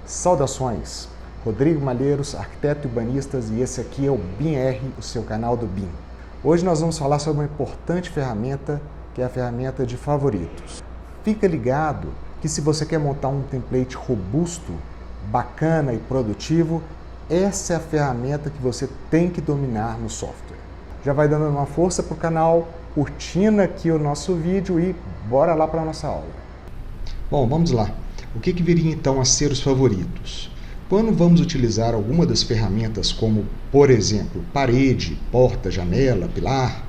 Saudações! Rodrigo Malheiros, arquiteto e urbanistas, e esse aqui é o BIM-R, o seu canal do BIM. Hoje nós vamos falar sobre uma importante ferramenta, que é a ferramenta de favoritos. Fica ligado que se você quer montar um template robusto, bacana e produtivo, essa é a ferramenta que você tem que dominar no software. Já vai dando uma força para o canal, curtindo aqui o nosso vídeo e bora lá para a nossa aula. Bom, vamos lá. O que viria então a ser os favoritos? Quando vamos utilizar alguma das ferramentas como, por exemplo, parede, porta, janela, pilar,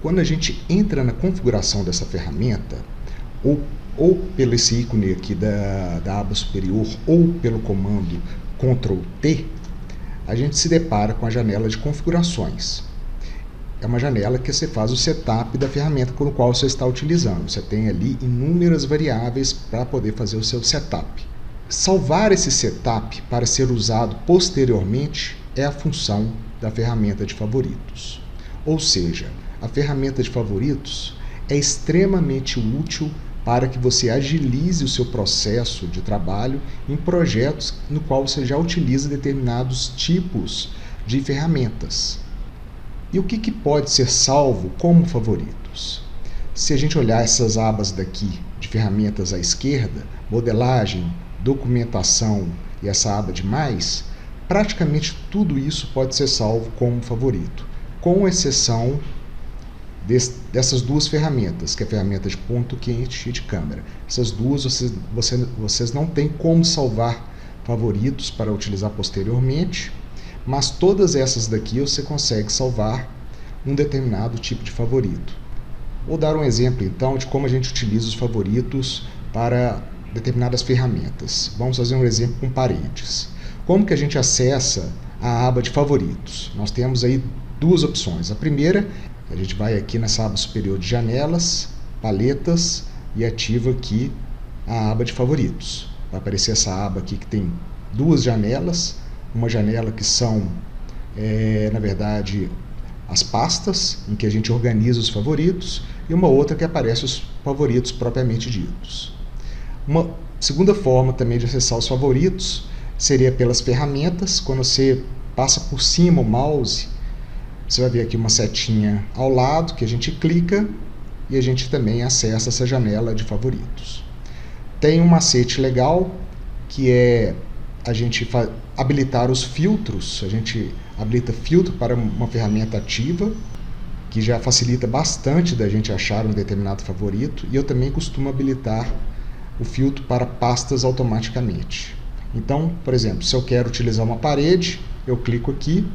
quando a gente entra na configuração dessa ferramenta, ou pelo esse ícone aqui da aba superior, ou pelo comando Ctrl T, a gente se depara com a janela de configurações. É uma janela que você faz o setup da ferramenta com a qual você está utilizando. Você tem ali inúmeras variáveis para poder fazer o seu setup. Salvar esse setup para ser usado posteriormente é a função da ferramenta de favoritos. Ou seja, a ferramenta de favoritos é extremamente útil para que você agilize o seu processo de trabalho em projetos no qual você já utiliza determinados tipos de ferramentas. E o que pode ser salvo como favoritos? Se a gente olhar essas abas daqui de ferramentas à esquerda, modelagem, documentação e essa aba de mais, praticamente tudo isso pode ser salvo como favorito, com exceção dessas duas ferramentas, que é a ferramenta de ponto quente e de câmera. Essas duas vocês não têm como salvar favoritos para utilizar posteriormente, mas todas essas daqui você consegue salvar um determinado tipo de favorito. Vou dar um exemplo então de como a gente utiliza os favoritos para determinadas ferramentas. Vamos fazer um exemplo com paredes. Como que a gente acessa a aba de favoritos? Nós temos aí duas opções. A primeira, a gente vai aqui nessa aba superior de janelas, paletas e ativa aqui a aba de favoritos. Vai aparecer essa aba aqui que tem duas janelas, uma janela que são, na verdade, as pastas, em que a gente organiza os favoritos, e uma outra que aparece os favoritos propriamente ditos. Uma segunda forma também de acessar os favoritos seria pelas ferramentas. Quando você passa por cima o mouse, você vai ver aqui uma setinha ao lado que a gente clica e a gente também acessa essa janela de favoritos. Tem um macete legal que é a gente habilitar os filtros. A gente habilita filtro para uma ferramenta ativa, que já facilita bastante da gente achar um determinado favorito, e eu também costumo habilitar o filtro para pastas automaticamente. Então, por exemplo, se eu quero utilizar uma parede, eu clico aqui,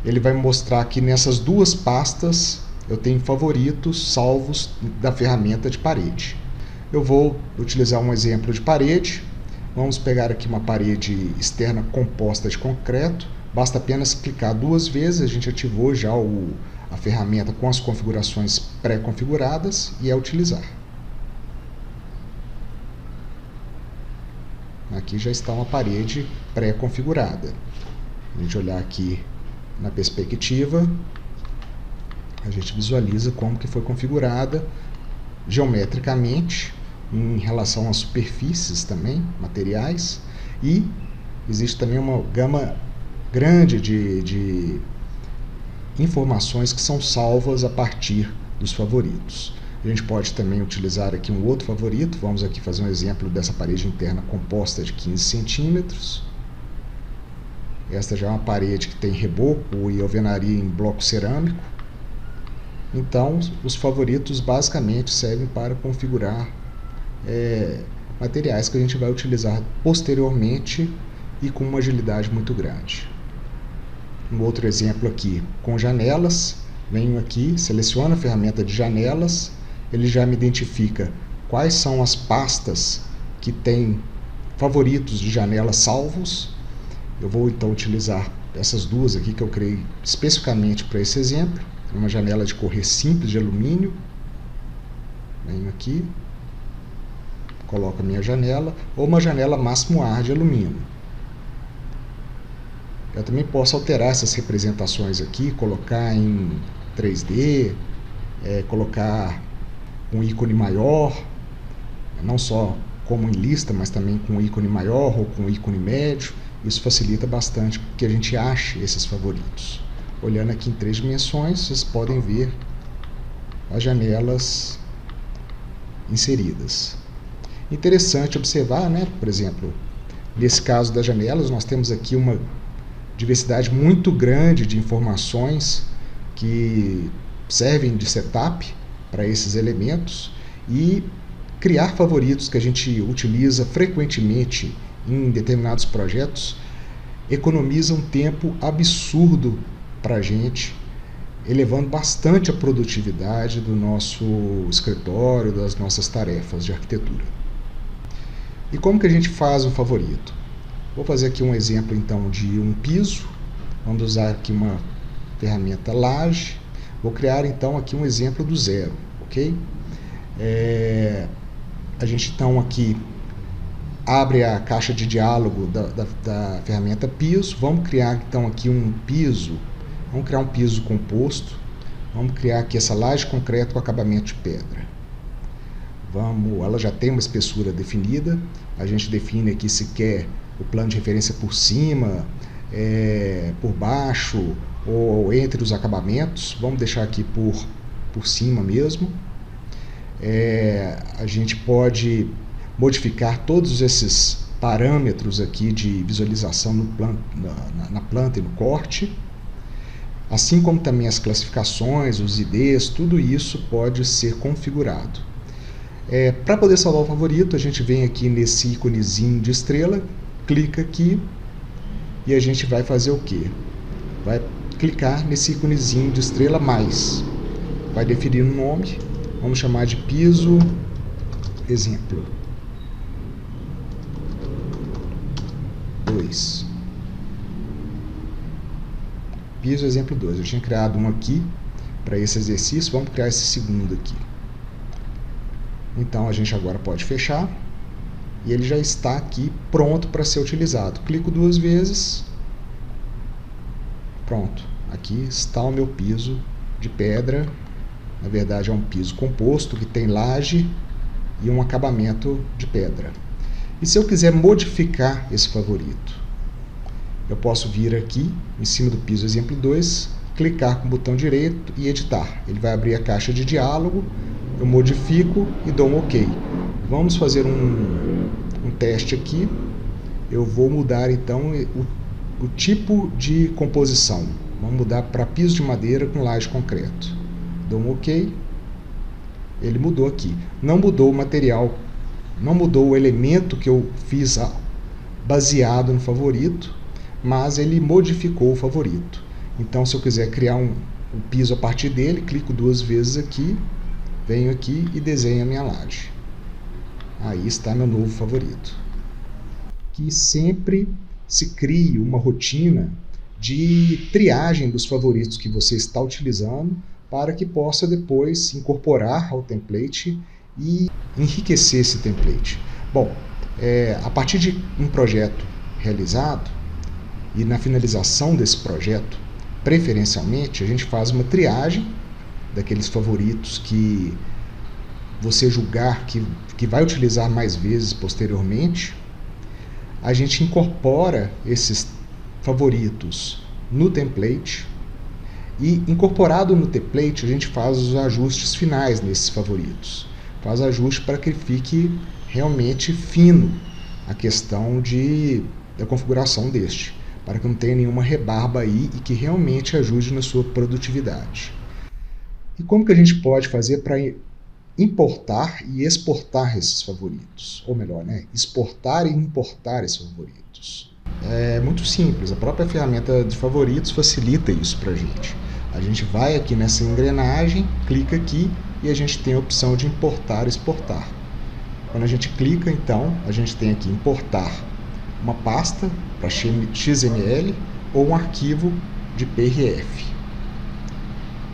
ele vai me mostrar que nessas duas pastas eu tenho favoritos salvos da ferramenta de parede. Eu vou utilizar um exemplo de parede. Vamos pegar aqui uma parede externa composta de concreto. Basta apenas clicar duas vezes, a gente ativou já a ferramenta com as configurações pré-configuradas e é utilizar. Aqui já está uma parede pré-configurada. A gente olhar aqui na perspectiva, a gente visualiza como que foi configurada geometricamente, em relação às superfícies também, materiais, e existe também uma gama grande de informações que são salvas a partir dos favoritos. A gente pode também utilizar aqui um outro favorito. Vamos aqui fazer um exemplo dessa parede interna composta de 15 centímetros. Esta já é uma parede que tem reboco e alvenaria em bloco cerâmico. Então, os favoritos basicamente servem para configurar materiais que a gente vai utilizar posteriormente e com uma agilidade muito grande. Um outro exemplo aqui com janelas. Venho aqui, seleciono a ferramenta de janelas, ele já me identifica quais são as pastas que têm favoritos de janelas salvos. Eu vou então utilizar essas duas aqui que eu criei especificamente para esse exemplo. Uma janela de correr simples de alumínio. Venho aqui, coloco a minha janela, ou uma janela máximo ar de alumínio. Eu também posso alterar essas representações aqui, colocar em 3D, colocar um ícone maior, não só como em lista, mas também com ícone maior ou com ícone médio. Isso facilita bastante que a gente ache esses favoritos. Olhando aqui em 3 dimensões, vocês podem ver as janelas inseridas. Interessante observar, né? Por exemplo, nesse caso das janelas, nós temos aqui uma diversidade muito grande de informações que servem de setup para esses elementos, e criar favoritos que a gente utiliza frequentemente em determinados projetos economiza um tempo absurdo para a gente, elevando bastante a produtividade do nosso escritório, das nossas tarefas de arquitetura. E como que a gente faz um favorito? Vou fazer aqui um exemplo então de um piso. Vamos usar aqui uma ferramenta laje. Vou criar então aqui um exemplo do zero, ok? A gente então aqui abre a caixa de diálogo da ferramenta piso. Vamos criar então aqui um piso. Vamos criar um piso composto. Vamos criar aqui essa laje concreto com acabamento de pedra. Ela já tem uma espessura definida. A gente define aqui se quer o plano de referência por cima, por baixo ou entre os acabamentos. Vamos deixar aqui por cima mesmo. A gente pode modificar todos esses parâmetros aqui de visualização na planta e no corte, assim como também as classificações, os IDs, tudo isso pode ser configurado. Para poder salvar o favorito, a gente vem aqui nesse íconezinho de estrela, clica aqui e a gente vai fazer o quê? Vai clicar nesse íconezinho de estrela mais, vai definir um nome, vamos chamar de piso exemplo 2. Piso exemplo 2. Eu tinha criado um aqui para esse exercício, vamos criar esse segundo aqui. Então a gente agora pode fechar e ele já está aqui pronto para ser utilizado. Clico 2 vezes, pronto. Aqui está o meu piso de pedra. Na verdade é um piso composto que tem laje e um acabamento de pedra. E se eu quiser modificar esse favorito, eu posso vir aqui em cima do piso exemplo 2, clicar com o botão direito e editar. Ele vai abrir a caixa de diálogo, eu modifico e dou um OK. Vamos fazer um teste aqui. Eu vou mudar então o tipo de composição. Vamos mudar para piso de madeira com laje concreto. Dou um OK. Ele mudou aqui. Não mudou o material, não mudou o elemento que eu fiz baseado no favorito, mas ele modificou o favorito. Então, se eu quiser criar um piso a partir dele, clico 2 vezes aqui, venho aqui e desenho a minha laje. Aí está meu novo favorito. Que sempre se crie uma rotina de triagem dos favoritos que você está utilizando, para que possa depois incorporar ao template e enriquecer esse template. Bom, a partir de um projeto realizado e na finalização desse projeto, preferencialmente, a gente faz uma triagem daqueles favoritos que você julgar que vai utilizar mais vezes posteriormente. A gente incorpora esses favoritos no template e, incorporado no template, a gente faz os ajustes finais nesses favoritos. Faz ajuste para que fique realmente fino a questão da configuração deste, para que não tenha nenhuma rebarba aí e que realmente ajude na sua produtividade. E como que a gente pode fazer para importar e exportar esses favoritos? Ou melhor, exportar e importar esses favoritos. É muito simples, a própria ferramenta de favoritos facilita isso para a gente. A gente vai aqui nessa engrenagem, clica aqui e a gente tem a opção de importar e exportar. Quando a gente clica, então, a gente tem aqui importar uma pasta para XML ou um arquivo de PRF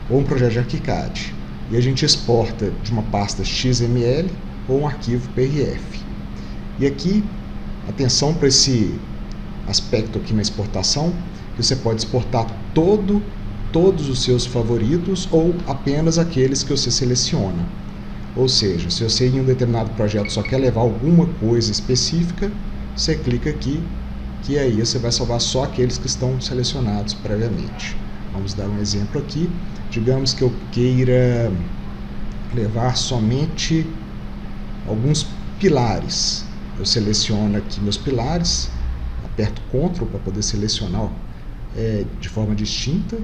ou um projeto de ArchiCAD. E a gente exporta de uma pasta XML ou um arquivo PRF. E aqui, atenção para esse aspecto aqui na exportação, que você pode exportar todos os seus favoritos ou apenas aqueles que você seleciona. Ou seja, se você em um determinado projeto só quer levar alguma coisa específica, você clica aqui, que aí você vai salvar só aqueles que estão selecionados previamente. Vamos dar um exemplo aqui. Digamos que eu queira levar somente alguns pilares. Eu seleciono aqui meus pilares, aperto Ctrl para poder selecionar de forma distinta.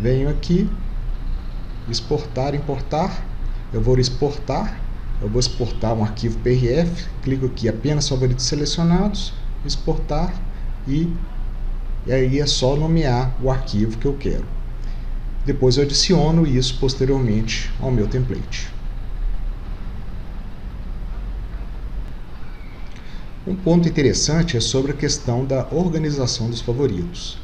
Venho aqui, exportar, importar. Eu vou exportar um arquivo PRF, clico aqui apenas favoritos selecionados, exportar e aí é só nomear o arquivo que eu quero. Depois eu adiciono isso posteriormente ao meu template. Um ponto interessante é sobre a questão da organização dos favoritos.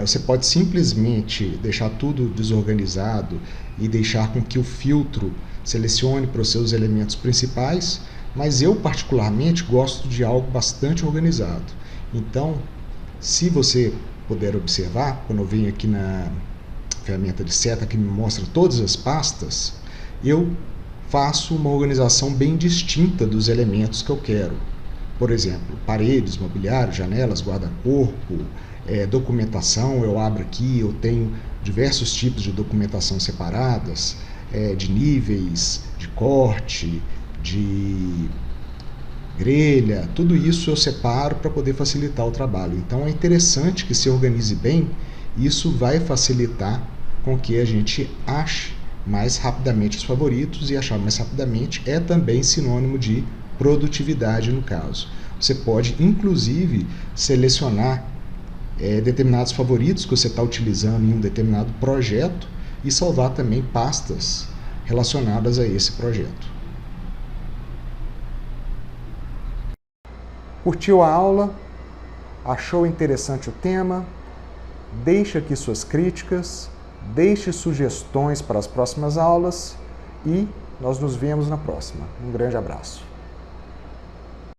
Você pode simplesmente deixar tudo desorganizado e deixar com que o filtro selecione para os seus elementos principais, mas eu particularmente gosto de algo bastante organizado. Então, se você puder observar, quando eu venho aqui na ferramenta de seta que me mostra todas as pastas, eu faço uma organização bem distinta dos elementos que eu quero. Por exemplo, paredes, mobiliário, janelas, guarda-corpo, documentação, eu abro aqui, eu tenho diversos tipos de documentação separadas, de níveis, de corte, de grelha, tudo isso eu separo para poder facilitar o trabalho. Então é interessante que se organize bem, isso vai facilitar com que a gente ache mais rapidamente os favoritos, e achar mais rapidamente é também sinônimo de produtividade no caso. Você pode inclusive selecionar determinados favoritos que você está utilizando em um determinado projeto e salvar também pastas relacionadas a esse projeto. Curtiu a aula? Achou interessante o tema? Deixe aqui suas críticas, deixe sugestões para as próximas aulas e nós nos vemos na próxima. Um grande abraço.